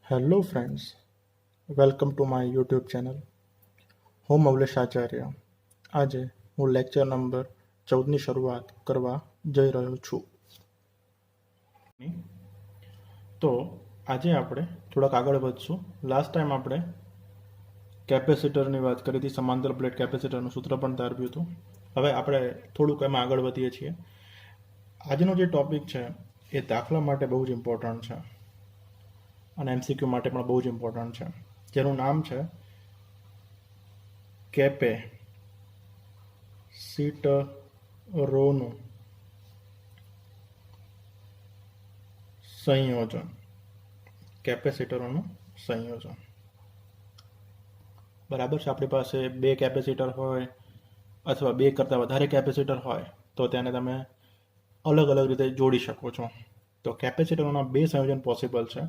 Hello friends, welcome to my YouTube channel. હું મૌલેશ આચાર્ય. આજે હું લેક્ચર નંબર 14ની શરૂઆત કરવા જઈ રહ્યો છું. તો આજે આપણે થોડાક આગળ વધશું. લાસ્ટ ટાઈમ આપણે કેપેસિટરની વાત કરી હતી, સમાંતર પ્લેટ કેપેસિટરનું સૂત્ર પણ તારવ્યું હતું. હવે આપણે થોડુંક એમાં આગળ વધીએ છીએ. આજનો જે ટોપિક છે એ દાખલા માટે બહુ જ ઇમ્પોર્ટન્ટ છે અને એમસીક્યુ માટે પણ બહુ જ ઇમ્પોર્ટન્ટ છે, જેનું નામ છે કેપેસિટરોનું સંયોજન. કેપેસિટરોનું સંયોજન. બરાબર છે. આપણી પાસે બે કેપેસિટર હોય અથવા બે કરતાં વધારે કેપેસિટર હોય તો તેને તમે અલગ અલગ રીતે જોડી શકો છો. તો કેપેસિટરોના બે સંયોજન પોસિબલ છે.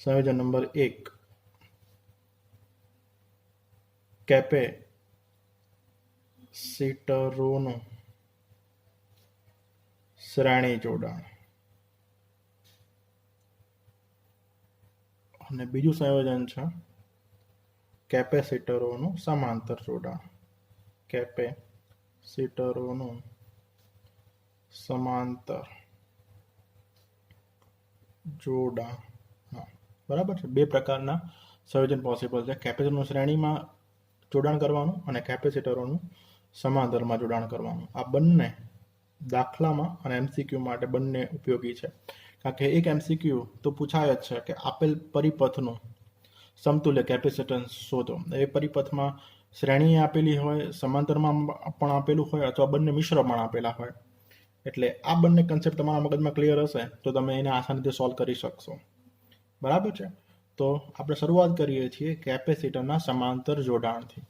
સંયોજન નંબર 1, કેપેસિટરોનું શ્રેણી જોડાણ. અને બીજું સંયોજન છે કેપેસિટરોનું સમાંતર જોડાણ. કેપેસિટરોનું સમાંતર જોડાણ. બરાબર છે. બે પ્રકારના સંયોજન પોસિબલ છે. કેપેસિટરનું શ્રેણીમાં જોડાણ કરવાનું અને કેપેસિટરોનું સમાંતરમાં જોડાણ કરવાનું. આ બંને દાખલામાં અને એમસીક્યુ માટે બંને ઉપયોગી છે. કારણ કે એક એમસીક્યુ તો પૂછાય જ છે કે આપેલ પરિપથનું સમતુલ્ય કેપેસિટન્સ શોધો. એ પરિપથમાં શ્રેણી આપેલી હોય, સમાંતરમાં પણ આપેલું હોય અથવા બંને મિશ્ર પણ આપેલા હોય. એટલે આ બંને કન્સેપ્ટ તમારા મગજમાં ક્લિયર હશે તો તમે એને આસાની રીતે સોલ્વ કરી શકશો. બરાબર છે. તો આપણે શરૂઆત કરીએ છીએ કેપેસિટરના સમાંતર જોડાણથી.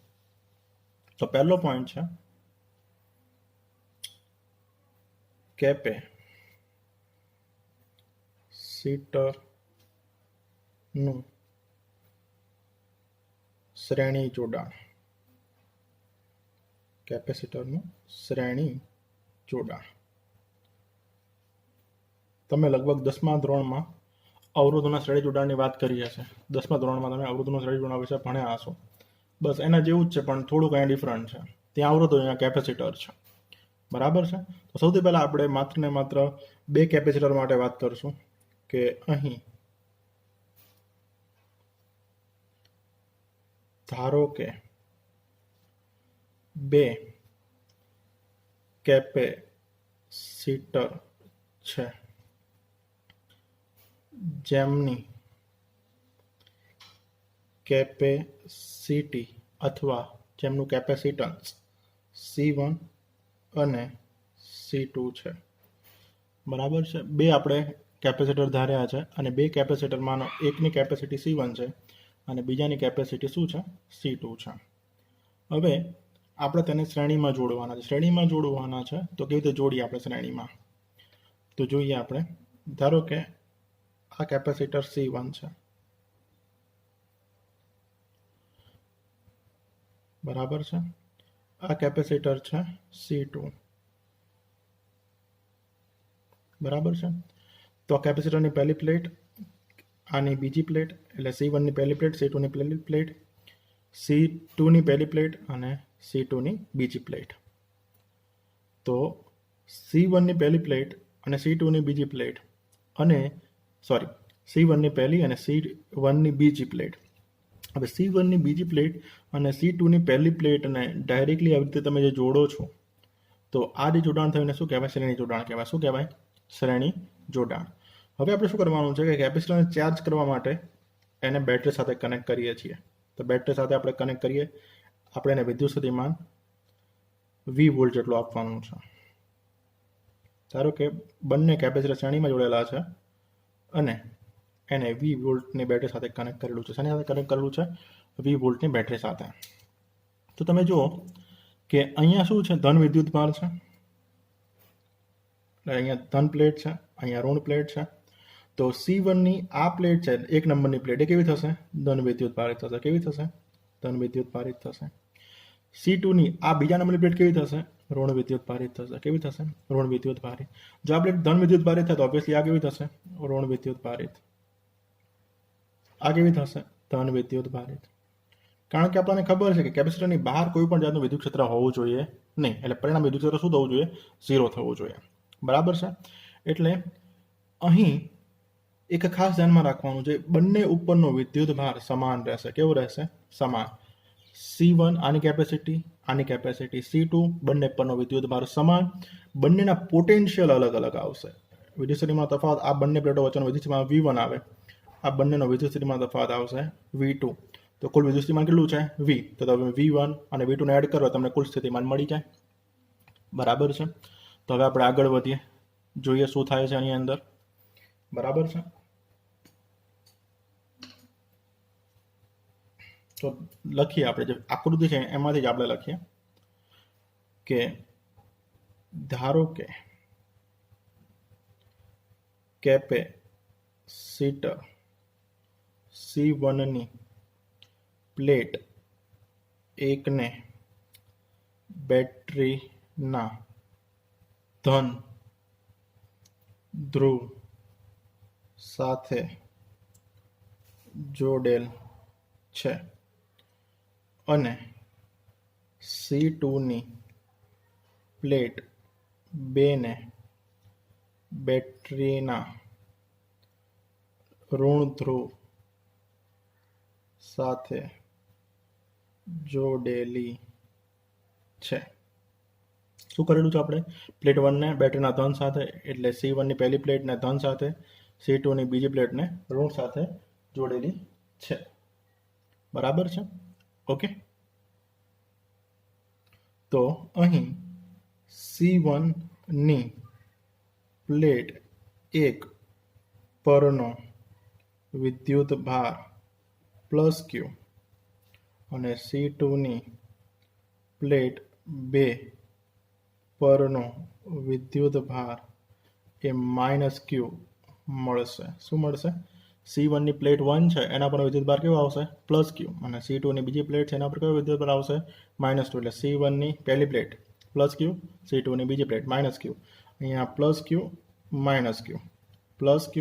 તો પહેલો પોઈન્ટ છે કેપેસિટરનું શ્રેણી જોડાણ. કેપેસિટરનું શ્રેણી જોડાણ. તમે લગભગ 10મા ધોરણમાં અવરોધોના શ્રેણી જોડાણની વાત કરી હશે. 10મા ધોરણમાં તમે અવરોધોના શ્રેણી જોડાણ વિશે ભણ્યા હશો. બસ એના જેવું જ છે, પણ થોડુંક અહીંયા ડિફરન્ટ છે. ત્યાં અવરોધો, અહીંયા કેપેસિટર છે. બરાબર છે. તો સૌથી પહેલા આપણે માત્ર ને માત્ર બે કેપેસિટર માટે વાત કરશું કે અહીં ધારો કે બે કેપેસિટર છે જેમની કેપેસિટી અથવા જેમનું કેપેસિટન્સ C1 અને C2 છે. બરાબર છે. બે આપણે કેપેસિટર ધાર્યા છે અને બે કેપેસિટરમાંનો એકની કેપેસિટી C1 છે અને બીજાની કેપેસિટી શું છે? C2 છે. હવે આપણે તેને શ્રેણીમાં જોડવાના છે. શ્રેણીમાં જોડવાના છે તો કેવી રીતે જોડીએ આપણે શ્રેણીમાં? તો જોઈએ આપણે. ધારો કે આ કેપેસિટર C1 છે. બરાબર છે. આ કેપેસિટર છે C2. બરાબર છે. તો આ કેપેસિટરની પહેલી પ્લેટ, આની બીજી પ્લેટ, એટલે C1ની પહેલી પ્લેટ, C2ની પહેલી પ્લેટ, C2ની પહેલી પ્લેટ અને C2ની બીજી પ્લેટ. તો C1ની પહેલી પ્લેટ અને C2ની બીજી પ્લેટ અને C1ની પહેલી અને C1ની બીજી પ્લેટ. હવે C1ની બીજી પ્લેટ અને C2ની પહેલી પ્લેટને ડાયરેક્ટલી આવી રીતે તમે જે જોડો છો તો આ જે જોડાણ થયું એને શું કહેવાય? શ્રેણી જોડાણ કહેવાય. શું કહેવાય? શ્રેણી જોડાણ. હવે આપણે શું કરવાનું છે કે કેપેસિટરને ચાર્જ કરવા માટે એને બેટરી સાથે કનેક્ટ કરીએ છીએ. તો બેટરી સાથે આપણે કનેક્ટ કરીએ, આપણે એને વિદ્યુત સ્થિતિમાન V વોલ્ટ જેટલું આપવાનું છે. ધારો કે બંને કેપેસિટર શ્રેણીમાં જોડેલા છે અને એને V વોલ્ટની બેટરી સાથે કનેક્ટ કરેલું છે. શેની સાથે કનેક્ટ કરેલું છે? V વોલ્ટની બેટરી સાથે. તો તમે જુઓ કે અહીંયા શું છે? ધન વિદ્યુત ભાર છે. અહીંયા ધન પ્લેટ છે, અહીંયા ઋણ પ્લેટ છે. તો C1ની આ પ્લેટ છે, એક નંબરની પ્લેટ, એ કેવી થશે? ધન વિદ્યુત ભારિત થશે. કેવી થશે? ધન વિદ્યુત ભારિત થશે. C2ની આ બીજા નંબરની પ્લેટ કેવી થશે? ઋણ વિદ્યુત ભારિત થશે. કેવી થશે? ઋણ વિદ્યુત ભારિત. જો આ પ્લેટ ધન વિદ્યુત ભારિત થાય તો ઓબ્વિયસલી આ કેવી થશે? ઋણ વિદ્યુત ભારિત. આ કેવી થશે? ધન વિદ્યુત ભારિત. કારણ કે આપણને ખબર છે કે કેપેસિટરની બહાર કોઈ પણ જાતનું વિદ્યુત ક્ષેત્ર હોવું જોઈએ નહીં, એટલે પરિણામ વિદ્યુત ક્ષેત્ર શું થવું જોઈએ? 0 થવું જોઈએ. બરાબર છે. એટલે અહીં એક ખાસ ધ્યાનમાં રાખવાનું છે, બંને ઉપરનો વિદ્યુત ભાર સમાન રહેશે. કેવું રહેશે? સમાન. C1 આની કેપેસિટી C2 બંને પરનો વિદ્યુત ભાર સમાન. બંનેના પોટેન્શિયલ અલગ અલગ આવશે. વિદ્યુત સ્થિતિમાન તફાવત આ બંને પ્લેટો વચ્ચેનો વિદ્યુત સ્થિતિમાન V1 આવે, આ બંનેનો વિદ્યુત સ્થિતિમાન તફાવત આવશે V2. તો કુલ વિદ્યુત સ્થિતિમાન કેટલું છે? V. તો તમે V1 અને V2 ને એડ કરો તમને કુલ સ્થિતિમાન મળી જાય. બરાબર છે. તો હવે આપણે આગળ વધીએ, જોઈએ શું થાય છે આની અંદર. બરાબર છે. તો લખીએ આપણે, જે આકૃતિ છે એમાંથી જ આપણે લખીએ કે ધારો કે કેપેસિટર C1 ની પ્લેટ એકને બેટરીના ધન ધ્રુવ સાથે જોડેલ છે અને C2 ની પ્લેટ 2 ને બેટરીના ઋણ ધ્રુવ સાથે જોડેલી છે. શું કરેલું છે આપણે? પ્લેટ 1 ને બેટરીના ધન સાથે, એટલે C1 ની પહેલી પ્લેટને ધન સાથે, C2 ની બીજી પ્લેટને ઋણ સાથે જોડેલી છે. બરાબર છે. ઓકે. તો અહીં C1 ની પ્લેટ 1 પરનો વિદ્યુત ભાર પ્લસ Q અને C2 ની પ્લેટ 2 પરનો વિદ્યુત ભાર એ માઇનસ Q મળશે. શું મળશે? C1 ની પ્લેટ 1 છે એના પર વિદ્યુત ભાર કેવો આવશે? Plus Q. અને C2 ની બીજી પ્લેટ છે એના પર કયો વિદ્યુત ભાર આવશે? -Q. એટલે C1 ની પહેલી પ્લેટ પ્લસ Q, C2 ની બીજી પ્લેટ -Q. અહીંયા plus Q minus Q, plus Q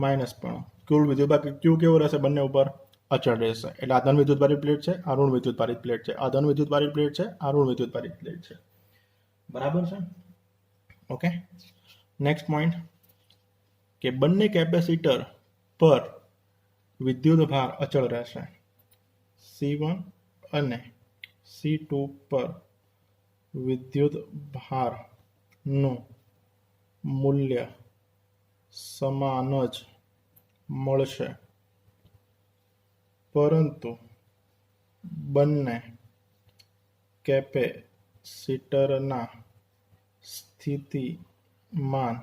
minus, પણ કુલ વિદ્યુત ભાર Q કેવો રહેશે? બંને ઉપર અચળ રહેશે. એટલે આ ધન વિદ્યુત ભારિત પ્લેટ છે, આ ઋણ વિદ્યુત ભારિત પ્લેટ છે. આ ધન વિદ્યુત ભારિત પ્લેટ છે, આ ઋણ વિદ્યુત ભારિત પ્લેટ છે. બરાબર છે. ઓકે. નેક્સ્ટ પોઈન્ટ કે બંને કેપેસિટર પર વિદ્યુત ભાર અચળ રહેશે. C1 અને C2 પર વિદ્યુત ભારનું મૂલ્ય સમાન જ મળશે, પરંતુ બંને કેપેસિટરના સ્થિતિમાન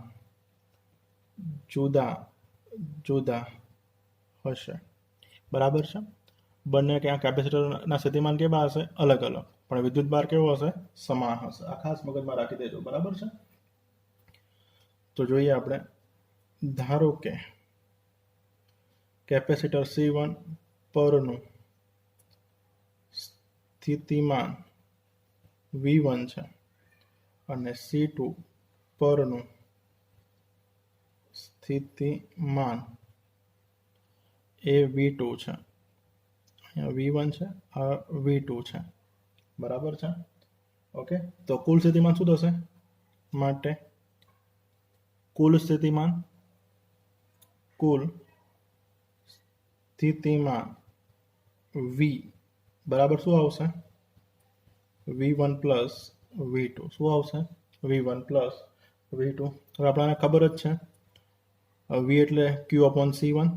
જુદા જુદા હશે. બરાબર છે. બંને ક્યાં કેપેસિટરના સ્થિતિમાન કેવા હશે? અલગ અલગ, પણ વિદ્યુત ભાર કેવો હશે? સમાન હશે. આ ખાસ મગજમાં રાખી દેજો. બરાબર છે. તો જોઈએ આપણે, ધારો કે કેપેસિટર C1 પરનું સ્થિતિમાન V1 છે અને C2 પરનું સ્થિતિમાન એ V2 છે. અહીંયા V1 છે, આ V2 છે. બરાબર છે. ઓકે. તો કુલ સ્થિતિમાન શું થશે? માટે કુલ સ્થિતિમાન V બરાબર શું આવશે? V1 plus V2. શું આવશે? V1 plus V2. હવે આપણને ખબર જ છે V એટલે Q upon C1,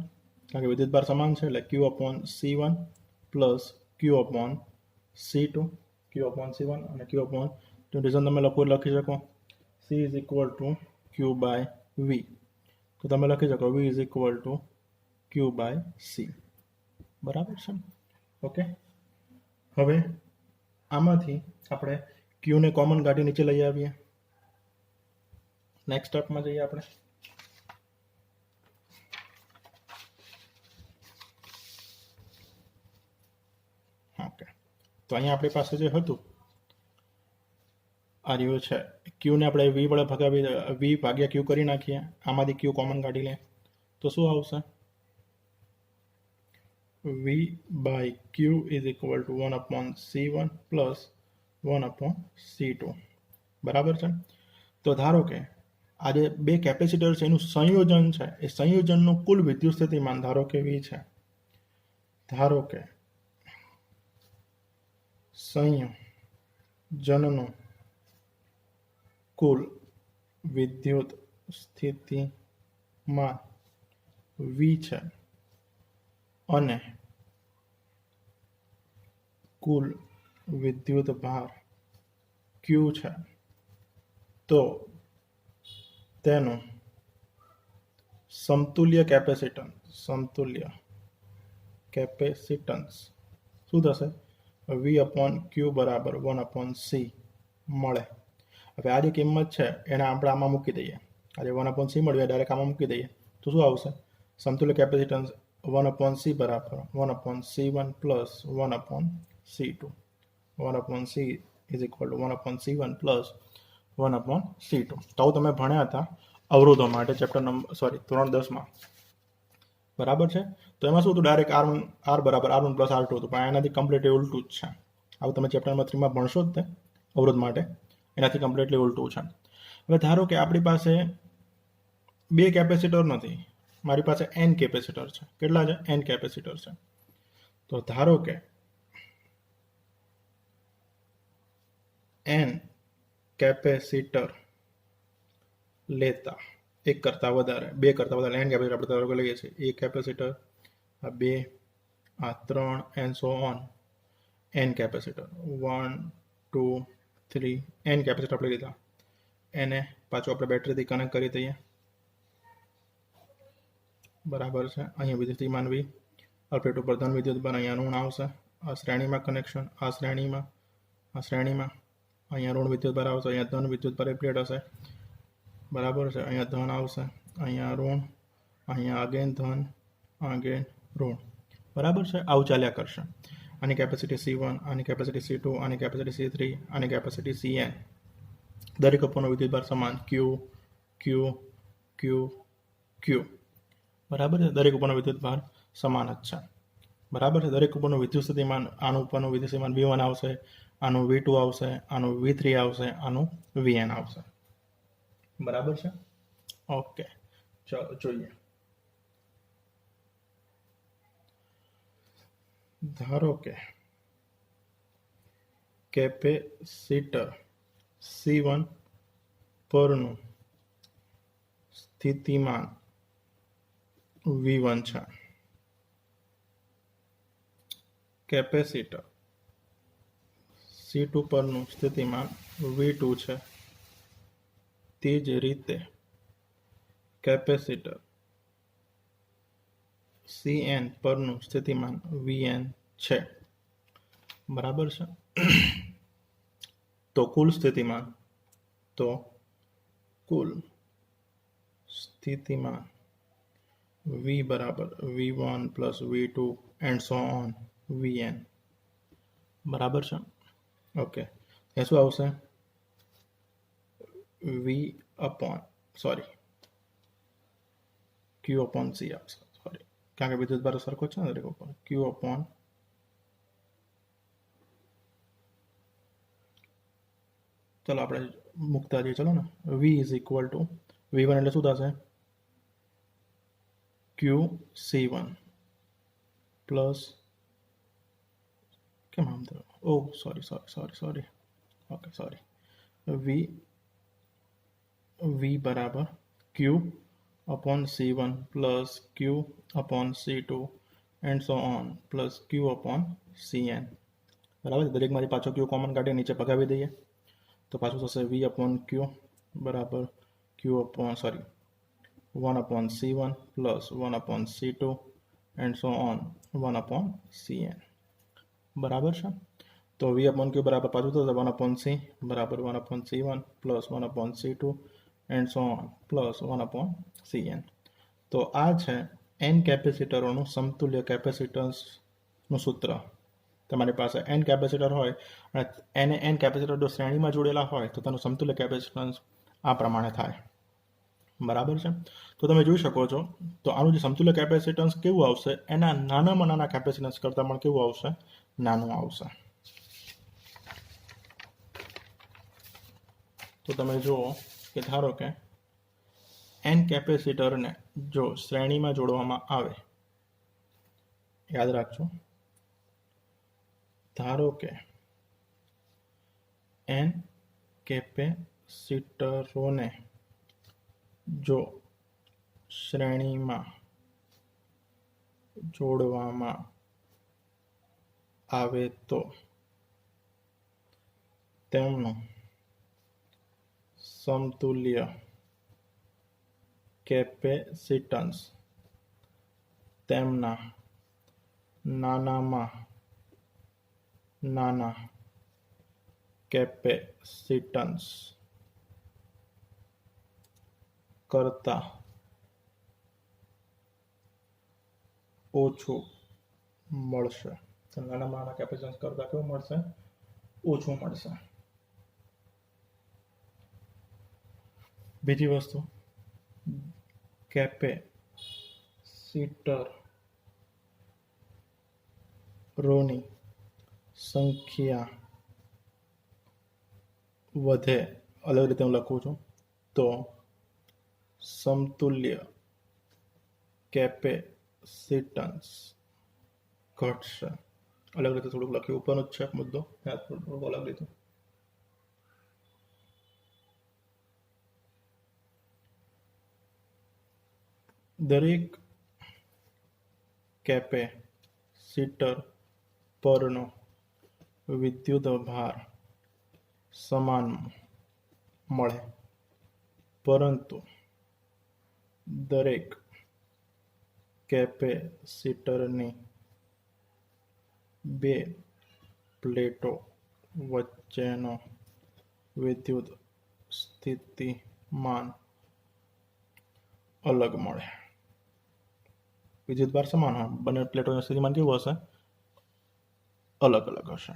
કારણ કે વિદ્યુત ભાર સમાન છે, એટલે Q upon C1 plus Q upon C2. Q upon C1 અને Q upon રીઝન તમે લખી શકો C is equal to Q by V. તો તમે લખી શકો V is equal to Q by C. બરાબર છે. ઓકે. હવે આમાંથી આપણે Q ને કોમન કાઢી નીચે લઈ આવીએ. નેક્સ્ટ સ્ટેપમાં જઈએ આપણે. ઓકે. તો અહીંયા આપણી પાસે જે હતું આ રહ્યું છે, Q ને આપણે V વડે ભગાવી, V ભાગ્યા Q કરી નાખીએ. આમાંથી Q કોમન કાઢી લે તો શું આવશે? V by Q is equal to 1 upon C1 plus 1 upon C2 બરાબર છે. તો ધારો કે આ જે બે કેપેસિટર છે એનું સંયોજન છે, એ સંયોજનનું કુલ વિદ્યુત સ્થિતિમાન ધારો કે V છે. ધારો કે સંયોજનનું કુલ વિદ્યુત સ્થિતિમાન V છે અને કુલ વિદ્યુત ભાર Q છે, તો તેનું સમતુલ્ય કેપેસિટન્સ શું થશે? V upon Q બરાબર 1 upon C મળે. હવે આ જે કિંમત છે એને આપણે આમાં મૂકી દઈએ. આ જે 1 upon C મળ્યું ડાયરેક્ટ આમાં મૂકી દઈએ તો શું આવશે? સમતુલ્ય કેપેસિટન્સ 1 upon C બરાબર 1 upon C1 plus 1 upon C2. 1 upon C is equal to 1 upon C1 plus 1 upon C2. તો તમે ભણ્યા હતા અવરોધો માટે ચેપ્ટર નંબર ધોરણ 10માં, બરાબર છે. તો એમાં શું હતું? ડાયરેક્ટ R બરાબર R1 પ્લસ R2 હતું, પણ એનાથી કમ્પ્લીટલી ઉલટું જ છે. આવું તમે ચેપ્ટર નંબર 3માં ભણશો જ તે અવરોધ માટે, એનાથી કમ્પ્લીટલી ઉલટું છે. હવે ધારો કે આપણી પાસે બે કેપેસિટર નથી, મારી પાસે n કેપેસિટર છે. કેટલા છે? n કેપેસિટર છે. તો ધારો કે n કેપેસિટર લેતા એક કરતાં વધારે, બે કરતાં વધારે n કેપેસિટર આપણે ધારો કે લઈએ છીએ. એક કેપેસિટર, આ બે, આ ત્રણ, and so on n capacitor. 1 2 3 n capacitor આપણે લીધા. એને પાછું આપણે બેટરીથી કનેક્ટ કરી દઈએ, બરાબર છે. અહીંયા વિદ્યુત સ્થિતિમાન V, આ પ્લેટ ઉપર ધન વિદ્યુત ભાર, અહીંયા ઋણ આવશે. આ શ્રેણીમાં કનેક્શન, આ શ્રેણીમાં, અહીંયા ઋણ વિદ્યુત ભાર આવશે, અહીંયા ધન વિદ્યુત ભાર પ્લેટ હશે, બરાબર છે. અહીંયા ધન આવશે, અહીંયા ઋણ, અહીંયા અગેન ધન, અગેન ઋણ, બરાબર છે. આવું ચાલ્યા કરશે. આની કેપેસિટી C1, આની કેપેસિટી C2, આની કેપેસિટી C3, આની કેપેસિટી Cn. દરેક ઉપરનો વિદ્યુત ભાર સમાન Q Q Q Q, બરાબર છે. દરેક ઉપરનો વિદ્યુત ભાર સમાન જ છે, બરાબર છે. દરેક ઉપરનું વિદ્યુત સ્થિતિમાન, આનું ઉપરનું વિદ્યુત સ્થિતિમાન V1 આવશે, આનું V2 આવશે, આનું V3 આવશે, આનું Vn આવશે, બરાબર છે. ઓકે, ચલો જોઈએ. ધારો કે કેપેસિટર C1 પરનું સ્થિતિમાન V1 છે. કેપેસિટર C2 પરનું સ્થિતિમાન V2 છે. તે જ રીતે કેપેસિટર Cn પરનું સ્થિતિમાન Vn છે, બરાબર છે. તો કુલ સ્થિતિમાન V બરાબર V1 plus V2 and so on Vn, બરાબર છે. ઓકે, એ શું આવશે? Q upon C આવશે, કારણ કે વિદ્યુત ભાર સરખો છે ને દરેક ઉપર. Q upon ચલો આપણે મૂકતા જઈએ. ચલો ને, V is equal to V1 એટલે શું થશે? QC1 પ્લસ, કેમ આમ થયું? ઓ સોરી, ઓકે સોરી. V બરાબર Q upon C1 plus Q upon C2 and so on plus Q upon Cn, બરાબર. દરેકમાંથી પાછો Q કોમન કાઢી નીચે ભગાવી દઈએ તો પાછું થશે V upon Q બરાબર 1 upon C1 plus 1 upon C2 and so on 1 upon Cn, બરાબર છે. તો V upon Q બરાબર પાછું થશે 1 upon C બરાબર 1 upon C1 plus 1 upon C2 and so on plus 1 upon Cn. તો આ છે n કેપેસિટરોનું સમતુલ્ય કેપેસિટન્સનું સૂત્ર. તમારી પાસે n કેપેસિટર હોય અને n કેપેસિટર જો શ્રેણીમાં જોડેલા હોય તો તેનું સમતુલ્ય કેપેસિટન્સ આ પ્રમાણે થાય, બરાબર છે. તો તમે જોઈ શકો છો તો આનું જે સમતુલ્ય કેપેસિટન્સ કેવું આવશે, એના નાનામાં નાના કેપેસિટન્સ કરતાં પણ કેવું આવશે, નાનું આવશે. તો તમે જુઓ કે ધારો કે n કેપેસિટરને જો શ્રેણીમાં જોડવામાં આવે, યાદ રાખજો, ધારો કે n કેપેસિટરોને જો શ્રેણીમાં જોડવામાં આવે તો તેમનું સમતુલ્ય કેપેસિટન્સ તેમના નાનામાં નાના કેપેસિટન્સ કરતાં ઓછું મળશે. નાનામાં નાના કેપેસિટન્સ કરતાં કેવું મળશે, ઓછું મળશે. બીજી વસ્તુ, કેપેસિટરોની સંખ્યા વધે, અલગ રીતે હું લખું છું, તો સમતુલ્ય કેપેસિટન્સ ઘટશે. અલગ રીતે થોડુંક લખ્યું, ઉપરનો જ છે મુદ્દો, થોડુંક અલગ રીતે. દરેક કેપેસિટર પરનો વિદ્યુત ભાર સમાન મળે, પરંતુ દરેક કેપેસિટરની બે પ્લેટો વચ્ચેનો વિદ્યુત સ્થિતિમાન અલગ મળે. વિદ્યુત ભાર સમાન હોય, બંને પ્લેટોનું સ્થિતિમાન કેવું હશે, અલગ અલગ હશે.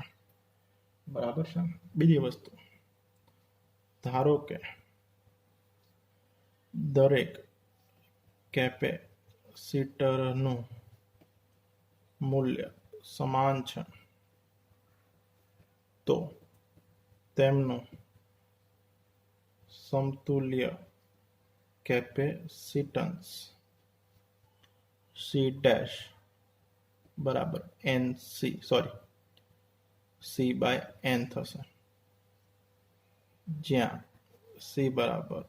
બરાબર છે. બીજી વસ્તુ, ધારો કે દરેક કેપેસિટરનું મૂલ્ય સમાન છે, તો તેમનું સમતુલ્ય કેપેસિટન્સ C ડેશ બરાબર C બાય n થશે, જ્યાં C બરાબર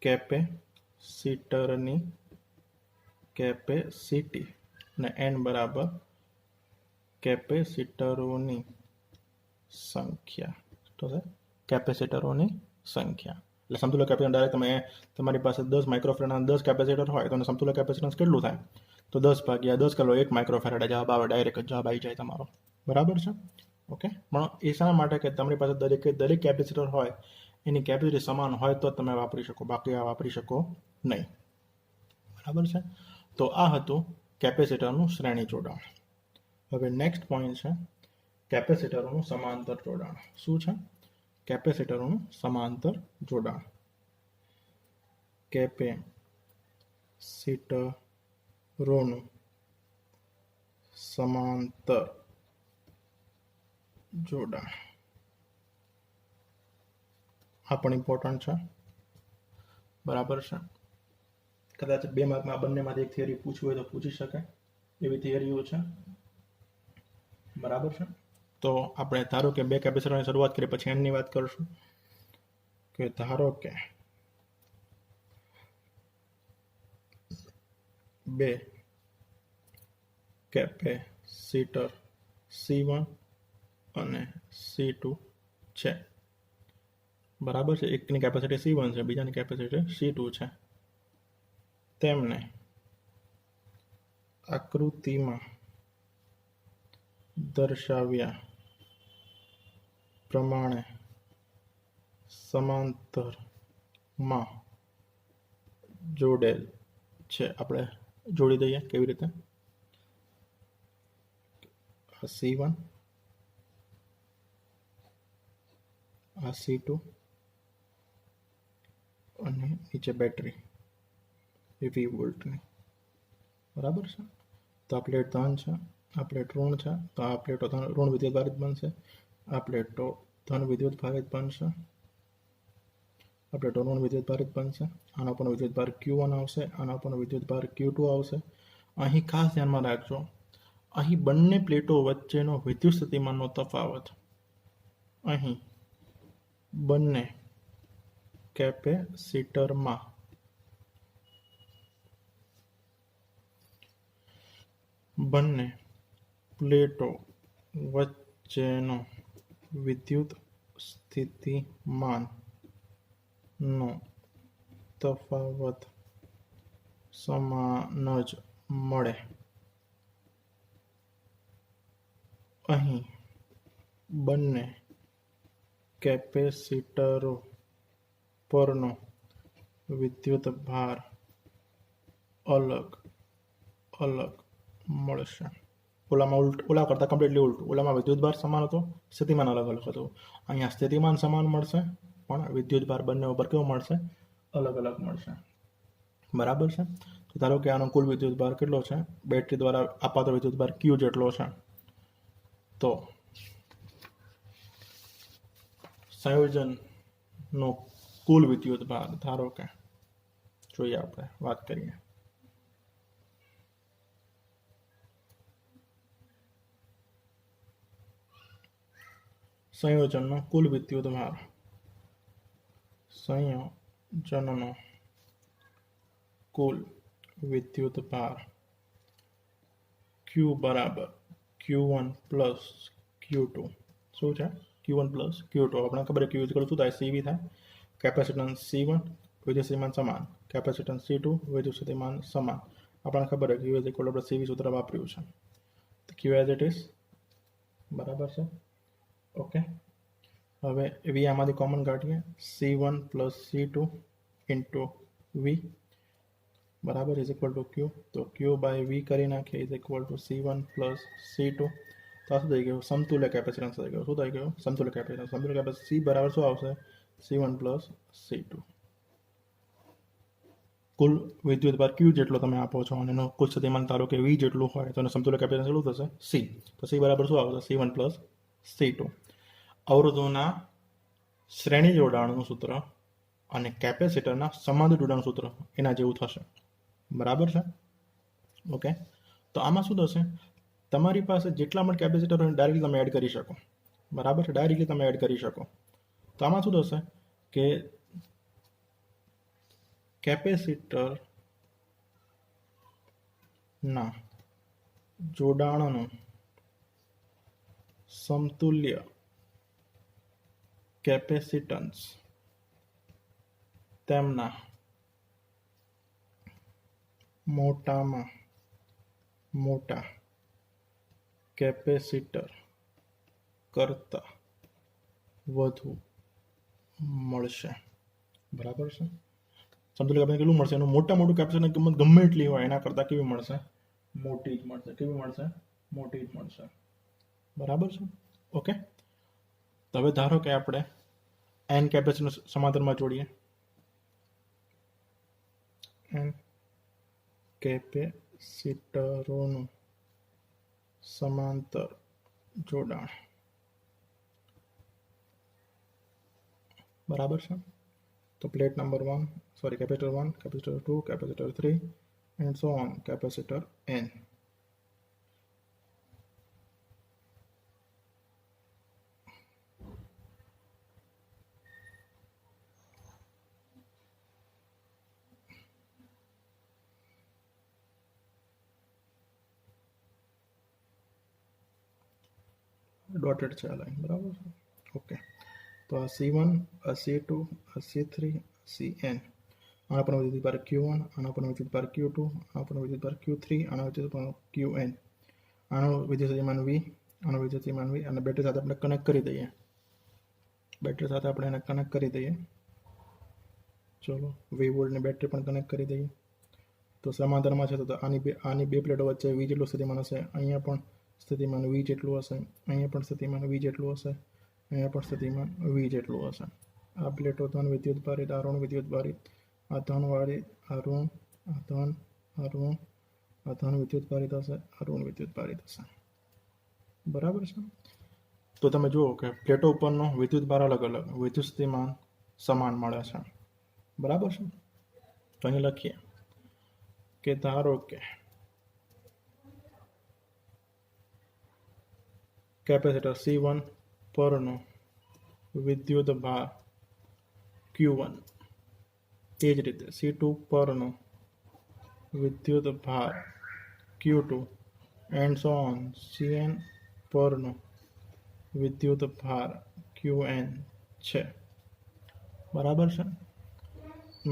કેપેસિટરની કેપેસિટી અને n બરાબર કેપેસિટરોની સંખ્યા. તો છે કેપેસિટરોની સંખ્યા. એટલે સમતુલ્ય કેપેસિટન્સ ડાયરેક્ટ તમે તમારી પાસે 10 માઇક્રોફેરાડના 10 કેપેસિટર હોય તો સમતુલ્ય કેપેસિટન્સ કેટલું થાય, તો 10 ભાગ્યા 10 કરો 1 માઇક્રોફેરાડ જવાબ આવે, ડાયરેક્ટ જવાબ આવી જાય તમારો. બરાબર છે. ઓકે. પણ એ શા માટે કે તમારી પાસે દરેક કેપેસિટર હોય એની કેપેસિટી સમાન હોય તો તમે વાપરી શકો, બાકી આ વાપરી શકો નહીં. બરાબર છે. તો આ હતું કેપેસિટરનું શ્રેણી જોડાણ. હવે નેક્સ્ટ પોઈન્ટ છે કેપેસિટરોનું સમાંતર જોડાણ. શું છે? કેપેસિટરોનું સમાંતર જોડાણ. કેપેસિટરોનું સમાંતર જોડાણ આ પણ ઇમ્પોર્ટન્ટ છે. બરાબર છે. કદાચ 2 માર્કમાં આ બંનેમાંથી એક થિયરી પૂછવી હોય તો પૂછી શકે એવી થિયરીઓ છે. બરાબર છે. તો આપણે ધારો કે 2 કેપેસિટરની શરૂઆત કરીએ, પછી એની વાત કરશું. કે ધારો કે 2 કેપેસિટર C1 અને C2 છે. બરાબર છે. એકની કેપેસિટી C1 છે, બીજાની કેપેસિટી C2 છે. તેમને આકૃતિમાં દર્શાવ્યા પ્રમાણે સમાંતરમાં જોડેલ છે. આપણે જોડી દઈએ કેવી રીતે. C1, આ C2 અને નીચે બેટરી. એ વી વોલ્ટની, બરાબર છે. તો આ પ્લેટ ધન છે, આ પ્લેટ ઋણ છે, તો આ પ્લેટો ઋણ વિદ્યુત ભારિત બનશે, આ પ્લેટો ધન વિદ્યુત ભારિત બનશે, આ પ્લેટો ઋણ વિદ્યુત ભારિત બનશે. આનો પણ વિદ્યુત ભાર Q1 આવશે, આનો પણ વિદ્યુત ભાર Q2 આવશે. અહીં ખાસ ધ્યાનમાં રાખજો, અહીં બંને પ્લેટો વચ્ચેનો વિદ્યુત સ્થિતિમાનનો તફાવત અહીં બંને કેપેસિટરમાં બંને પ્લેટો વચ્ચેનો વિદ્યુત સ્થિતિમાનનો તફાવત સમાન જ મળે. અહીં બંને કેપેસિટરો પરનો વિદ્યુત ભાર અલગ અલગ મળશે. ઓલા કરતાં કમ્પ્લીટલી ઉલટું. ઓલામાં વિદ્યુત ભાર સમાન હતો, સ્થિતિમાન અલગ અલગ હતું. અહીંયા સ્થિતિમાન સમાન મળશે પણ વિદ્યુત ભાર બંને ઉપર કેવો મળશે? અલગ અલગ મળશે. બરાબર છે. તો ધારો કે આનો કુલ વિદ્યુત ભાર કેટલો છે? બેટરી દ્વારા અપાતો વિદ્યુત ભાર Q જેટલો છે. તો સંયોજનનો કુલ વિદ્યુત ભાર ધારો કે જોઈએ, આપણે વાત કરીએ. સંયોજનનો કુલ વિદ્યુત ભાર, સંયોજનનો કુલ વિદ્યુત ભાર Q બરાબર Q1 પ્લસ Q2. શું છે? Q1 plus Q2. આપણે ખબર Q શું થાય? CV થાય. કેપેસિટન્સ C1 વિદ્યુત સ્થિતિમાન સમાન, કેપેસિટન્સ C2 વિદ્યુત સ્થિતિમાન સમાન. આપણને ખબર Q is equal two CV સૂત્ર વાપર્યું છે. તો Q એઝ ઇટ ઇઝ, બરાબર છે. ઓકે, હવે V આમાંથી કોમન કાઢીએ. C1 plus C2 into V બરાબર ઇઝ ઇક્વલ ટુ Q. તો Q બાય V કરી નાખીએ is equal two C1 plus C2. તો આ શું થઈ ગયું? સમતુલ્ય કેપેસિટન્સ થઈ ગયું. શું થઈ ગયું? સમતુલ્ય કેપેસિટન્સ. સમતુલ્ય કેપેસિટન્સ C બરાબર શું આવશે? C1 plus C2. કુલ વિદ્યુત ભાર Q જેટલો તમે આપો છો અને એનો કુલ સ્થિતિમાન ધારો કે V જેટલું હોય તો એનું સમતુલ્ય કેપેસિટન્સ કેટલું થશે? C. તો C બરાબર શું આવશે? C1 plus C2. અવરોધોના શ્રેણી જોડાણનું સૂત્ર અને કેપેસિટરના સમાંતર જોડાણ સૂત્ર એના જેવું થશે. બરાબર છે. ઓકે, તો આમાં શું થશે? તમારી પાસે જેટલા પણ કેપેસિટર હોય ડાયરેક્ટલી તમે એડ કરી શકો. બરાબર છે, ડાયરેક્ટલી તમે એડ કરી શકો. તો આમાં શું થશે કે કેપેસિટરના જોડાણનું સમતુલ્ય કેપેસિટન્સ તેમના મોટામાં મોટા કેપેસિટર કરતાં વધુ મળશે. બરાબર છે. સમતુલ્ય કેપેસિટર કેટલું મળશે? એનું મોટું કેપેસિટરની કિંમત ગમે એટલી હોય એના કરતાં કેવી મળશે? મોટી જ મળશે. કેવી મળશે? મોટી જ મળશે. બરાબર છે. ઓકે, તો હવે ધારો કે આપણે n કેપેસિટર સમાંતરમાં જોડીએ. n કેપેસિટરોનું સમાંતર જોડાણ. બરાબર છે. તો plate number 1, sorry capacitor 1, capacitor 2, capacitor 3 and so on, capacitor n. Dotted છે આ લાઈન. બરાબર છે. ઓકે, તો આ C1, આ C2, આ C3, Cn. આના પર વિદ્યુત ભાર Q1, આના પર વિદ્યુત ભાર Q2, આના પર વિદ્યુત ભાર Q3, આના વિદ્યુત ભાર Qn. આનો વિદ્યુત સ્થિતિમાન V, આનો વિદ્યુત સ્થિતિમાન V, અને બેટરી સાથે આપણે કનેક્ટ કરી દઈએ. બેટરી સાથે આપણે એને કનેક્ટ કરી દઈએ. ચલો, V વોલ્ટની બેટરી પણ કનેક્ટ કરી દઈએ. તો સમાંતરમાં છે તો આની બે પ્લેટો વચ્ચે V જેટલું સ્થિતિમાન હશે. અહીંયા પણ સ્થિતિમાન V જેટલું હશે, અહીંયા પણ સ્થિતિમાન V જેટલું હશે, અહીંયા પણ સ્થિતિમાન V જેટલું હશે. આ પ્લેટો ધન વિદ્યુત ભારિત, આ ઋણ વિદ્યુત ભારિત, આ ધનવાળી, આ ઋણ આ ધન આ ઋણ આ ધન વિદ્યુતભારિત હશે આ ઋણ વિદ્યુતભારિત હશે બરાબર છે તો તમે જુઓ કે પ્લેટો ઉપરનો વિદ્યુતભાર અલગ અલગ વિદ્યુત સ્થિતિમાન સમાન મળે છે બરાબર છે તો અહીં લખીએ કે ધારો કે કેપેસિટર C1 પરનો વિદ્યુત ભાર Q1 એ જ રીતે C2 પરનો વિદ્યુત ભાર Q2 and so on Cn પરનો વિદ્યુત ભાર Qn છે બરાબર છે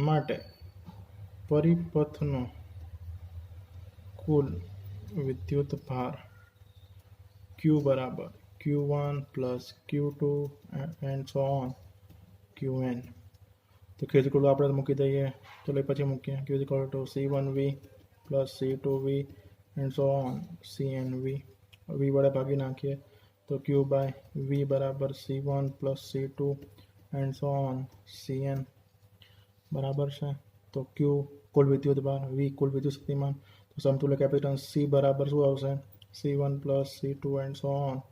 માટે પરિપથનો કુલ વિદ્યુત ભાર Q બરાબર Q1 plus Q2 and so on Qn તો Q ઇક્વલ ટુ આપણે મૂકી દઈએ તો લઈ પછી મૂકીએ Q equal to C1V plus C2V and so on CnV V વડે ભાગી નાખીએ તો Q બાય V બરાબર C1 plus C2 and so on Cn બરાબર છે તો Q કુલ વિદ્યુત ભાર V કુલ વિદ્યુત શક્તિમાન તો સમતુલ્ય કેપેસિટન્સ C બરાબર શું આવશે C1 plus C2 and so on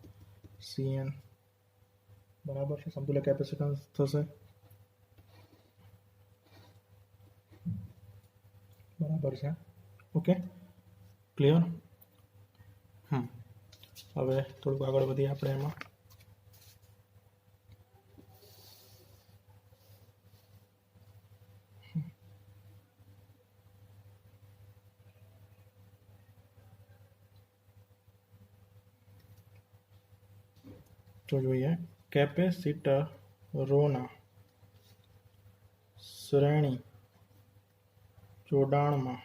Cn બરાબર છે સમતુલ્ય કેપેસિટન્સ થશે બરાબર છે ઓકે ક્લિયર હવે થોડુંક આગળ વધીએ આપણે એમાં તો જોઈએ કેપેસિટરોના શ્રેણી જોડાણમાં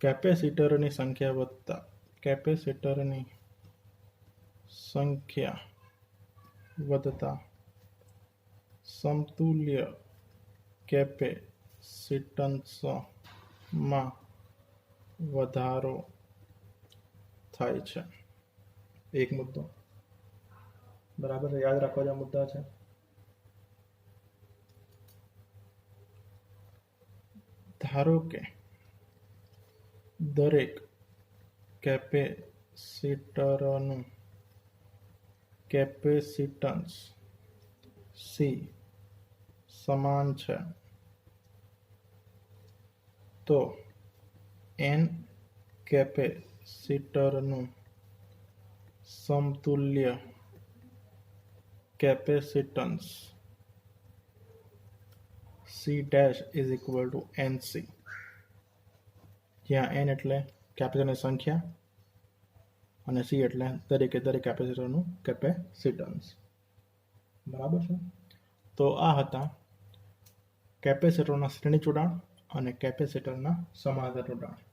કેપેસિટરની સંખ્યા વધતા કેપેસિટરની સંખ્યા વધતા સમતુલ્ય કેપેસિટન્સમાં વધારો થાય છે એક મુદ્દો બરાબર છે યાદ રાખવા જેવા મુદ્દા છે ધારો કે દરેક કેપેસિટરનું કેપેસિટન્સ C સમાન છે તો N કેપેસિટરનું સમતુલ્ય capacitance C dash is equal to NC જ્યાં N એટલે કેપેસિટરની સંખ્યા અને C એટલે દરેક કેપેસિટરનું કેપેસિટન્સ બરાબર છે તો આ હતા કેપેસિટરના શ્રેણી જોડાણ અને કેપેસિટરના સમાંતર જોડાણ